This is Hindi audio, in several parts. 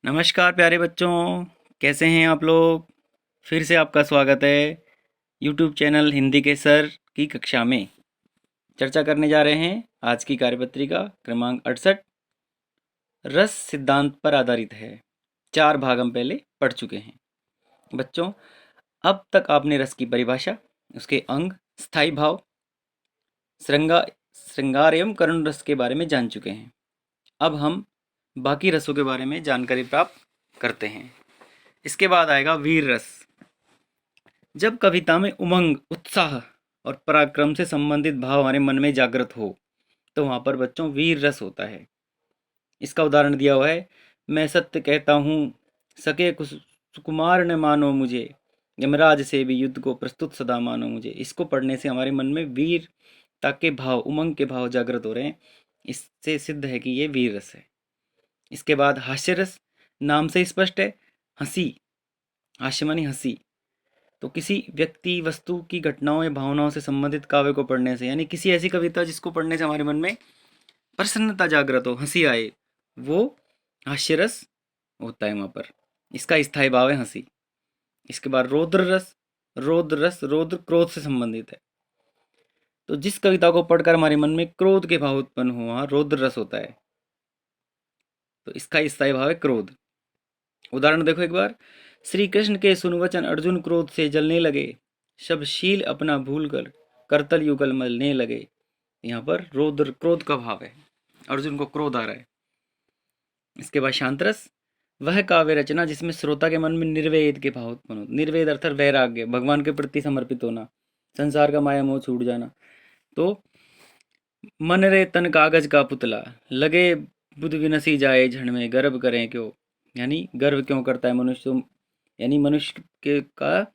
नमस्कार प्यारे बच्चों, कैसे हैं आप लोग। फिर से आपका स्वागत है यूट्यूब चैनल हिंदी के सर की कक्षा में। चर्चा करने जा रहे हैं आज की कार्यपत्रिका क्रमांक 68। रस सिद्धांत पर आधारित है। 4 भाग हम पहले पढ़ चुके हैं बच्चों। अब तक आपने रस की परिभाषा, उसके अंग, स्थायी भाव, श्रृंगार श्रृंगार एवं करुण रस के बारे में जान चुके हैं। अब हम बाकी रसों के बारे में जानकारी प्राप्त करते हैं। इसके बाद आएगा वीर रस। जब कविता में उमंग, उत्साह और पराक्रम से संबंधित भाव हमारे मन में जागृत हो तो वहां पर बच्चों वीर रस होता है। इसका उदाहरण दिया हुआ है, मैं सत्य कहता हूँ, सके सुकुमार न मानो मुझे, यमराज से भी युद्ध को प्रस्तुत सदा मानो मुझे। इसको पढ़ने से हमारे मन में वीरता के भाव, उमंग के भाव जागृत हो रहे हैं। इससे सिद्ध है कि ये वीर रस है। इसके बाद हास्य रस, नाम से स्पष्ट है, हंसी, हास्य मानी हंसी। तो किसी व्यक्ति, वस्तु की घटनाओं या भावनाओं से संबंधित काव्य को पढ़ने से, यानी किसी ऐसी कविता जिसको पढ़ने से हमारे मन में प्रसन्नता जागृत हो, हंसी आए, वो हास्यरस होता है वहां पर। इसका स्थायी भाव है हंसी। इसके बाद रौद्र रस। रौद्र क्रोध से संबंधित है। तो जिस कविता को पढ़कर हमारे मन में क्रोध के भाव उत्पन्न हो, वहां रौद्र रस होता है। तो इसका स्थायी भाव है क्रोध। उदाहरण देखो एक बार, श्री कृष्ण के सुनवचन अर्जुन क्रोध से जलने लगे, शब्दशील अपना भूल कर करतल युगल मलने लगे। यहाँ पर रौद्र क्रोध का भाव है, अर्जुन को क्रोध आ रहा है। इसके बाद शांतरस, वह काव्य रचना जिसमें श्रोता के मन में निर्वेद के भाव उत्पन्न हो। निर्वेद अर्थात वैराग्य, भगवान के प्रति समर्पित होना, संसार का माया मोह छूट जाना। तो मन रे तन कागज का पुतला, लगे बुध विनसी जाए झण में, गर्व करें क्यों। यानी गर्व क्यों करता है मनुष्य, यानी मनुष्य के का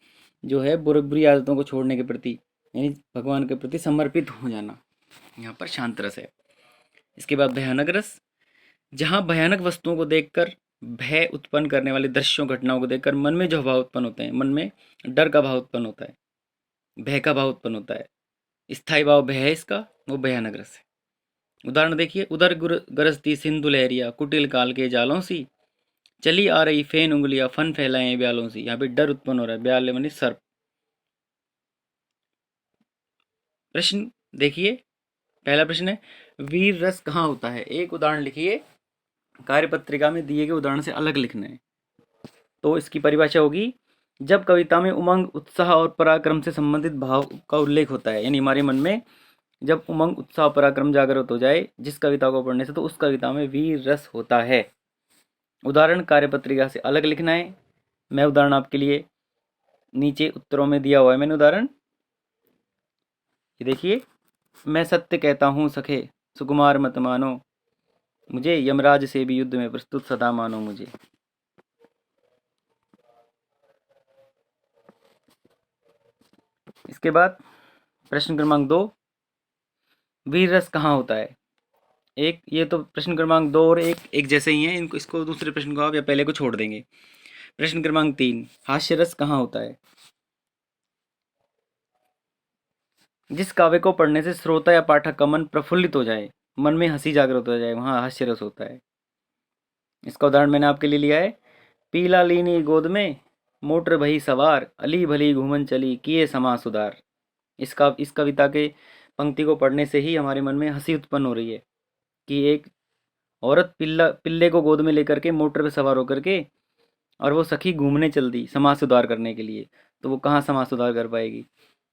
जो है बुरी आदतों को छोड़ने के प्रति, यानी भगवान के प्रति समर्पित हो जाना, यहाँ पर शांत रस है। इसके बाद भयानक रस, जहाँ भयानक वस्तुओं को देखकर, भय उत्पन्न करने वाले दृश्यों, घटनाओं को देखकर मन में जो भाव उत्पन्न होते हैं, मन में डर का भाव उत्पन्न होता है, भय का भाव उत्पन्न होता है, स्थायी भाव भय है इसका, वो भयानक रस है। उदाहरण देखिए, उधर गरजती सिंधु लहरिया, कुटिल काल के जालों सी, चली आ रही फेन उंगलियां, फन फैलाए ब्यालों से। यहाँ पे डर उत्पन्न हो रहा है, ब्याल मानी सर्प। प्रश्न देखिए, पहला प्रश्न है, वीर रस कहाँ होता है। एक उदाहरण लिखिए, कार्यपत्रिका में दिए गए उदाहरण से अलग लिखना है। तो इसकी परिभाषा होगी, जब कविता में उमंग, उत्साह और पराक्रम से संबंधित भाव का उल्लेख होता है, यानी हमारे मन में जब उमंग, उत्साह, पराक्रम जागृत हो जाए जिस कविता को पढ़ने से, तो उस कविता में वीर रस होता है। उदाहरण कार्यपत्रिका से अलग लिखना है। मैं उदाहरण आपके लिए नीचे उत्तरों में दिया हुआ है, मैंने उदाहरण ये देखिए, मैं सत्य कहता हूँ सखे, सुकुमार मत मानो मुझे, यमराज से भी युद्ध में प्रस्तुत सदा मानो मुझे। इसके बाद प्रश्न क्रमांक 2, वीर रस कहाँ होता है। एक ये तो प्रश्न क्रमांक 2 और एक जैसे ही हैं, इनको इसको दूसरे प्रश्न को आप या पहले को छोड़ देंगे। प्रश्न क्रमांक 3, हास्य रस कहाँ होता है। जिस काव्य को पढ़ने से श्रोता या पाठक का मन प्रफुल्लित हो जाए, मन में हंसी जागृत हो जाए, वहां हास्य रस होता है। इसका उदाहरण मैंने आपके लिए लिया है, पीला लीनी गोद में, मोटर भई सवार, अली भली घूमन चली, किए समा सुधार। इस कविता के पंक्ति को पढ़ने से ही हमारे मन में हंसी उत्पन्न हो रही है कि एक औरत पिल्ले को गोद में लेकर के मोटर पे सवार होकर के, और वो सखी घूमने चल दी समाज सुधार करने के लिए। तो वो कहाँ समाज सुधार कर पाएगी।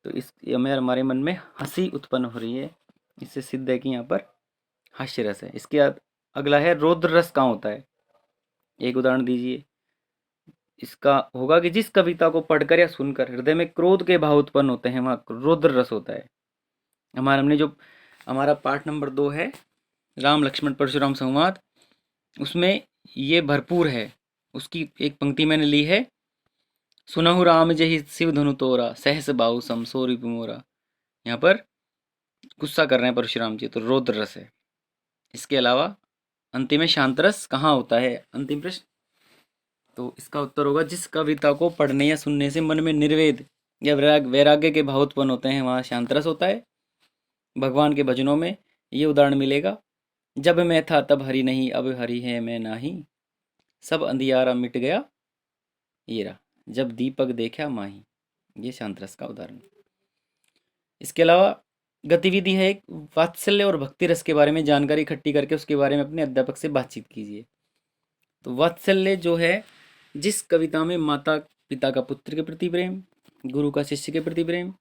तो इस हमारे मन में हंसी उत्पन्न हो रही है। इससे सिद्ध है कि यहाँ पर हास्य रस है। इसके बाद अगला है, रौद्र रस कहाँ होता है। एक उदाहरण दीजिए। इसका होगा कि जिस कविता को पढ़कर या सुनकर हृदय में क्रोध के भाव उत्पन्न होते हैं, वहाँ रौद्र रस होता है। हमने जो हमारा पाठ नंबर 2 है, राम लक्ष्मण परशुराम संवाद, उसमें ये भरपूर है। उसकी एक पंक्ति मैंने ली है, सुनहु राम जहि शिव धनु तोरा, सहस बाहु सम सो रिपु मोरा। यहाँ पर गुस्सा कर रहे हैं परशुराम जी, तो रौद्र रस है। इसके अलावा अंतिम में शांत रस कहाँ होता है, अंतिम प्रश्न। तो इसका उत्तर होगा, जिस कविता को पढ़ने या सुनने से मन में निर्वेद या वैराग्य के भाव उत्पन्न होते हैं, वहाँ शांत रस होता है। भगवान के भजनों में ये उदाहरण मिलेगा, जब मैं था तब हरि नहीं, अब हरि है मैं नाही, सब अंधियारा मिट गया, ये रहा, जब दीपक देखा माही। ये शांत रस का उदाहरण। इसके अलावा गतिविधि है एक, वात्सल्य और भक्ति रस के बारे में जानकारी इकट्ठी करके उसके बारे में अपने अध्यापक से बातचीत कीजिए। तो वात्सल्य जो है, जिस कविता में माता पिता का पुत्र के प्रति प्रेम, गुरु का शिष्य के प्रति प्रेम,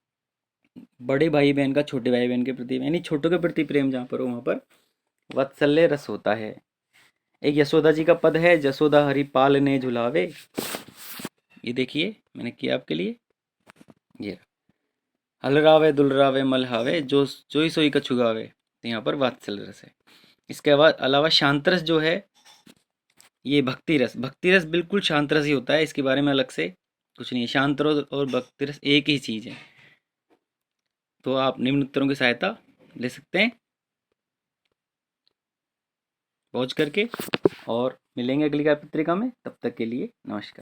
बड़े भाई बहन का छोटे भाई बहन के प्रति, यानी छोटों के प्रति प्रेम जहाँ पर हो वहाँ पर वात्सल्य रस होता है। एक यशोदा जी का पद है, जसोदा हरि पाल ने झुलावे। ये देखिए मैंने किया आपके लिए, ये हलरावे दुलरावे मलहावे, जो जोई सोई कछु गावे। तो यहाँ पर वात्सल्य रस है। इसके अलावा शांत रस जो है, ये भक्ति रस। भक्ति रस बिल्कुल शांत रस ही होता है, इसके बारे में अलग से कुछ नहीं है। शांत रस और भक्ति रस एक ही चीज़ है। तो आप निम्न उत्तरों की सहायता ले सकते हैं पहुँच करके, और मिलेंगे अगली पत्रिका में। तब तक के लिए नमस्कार।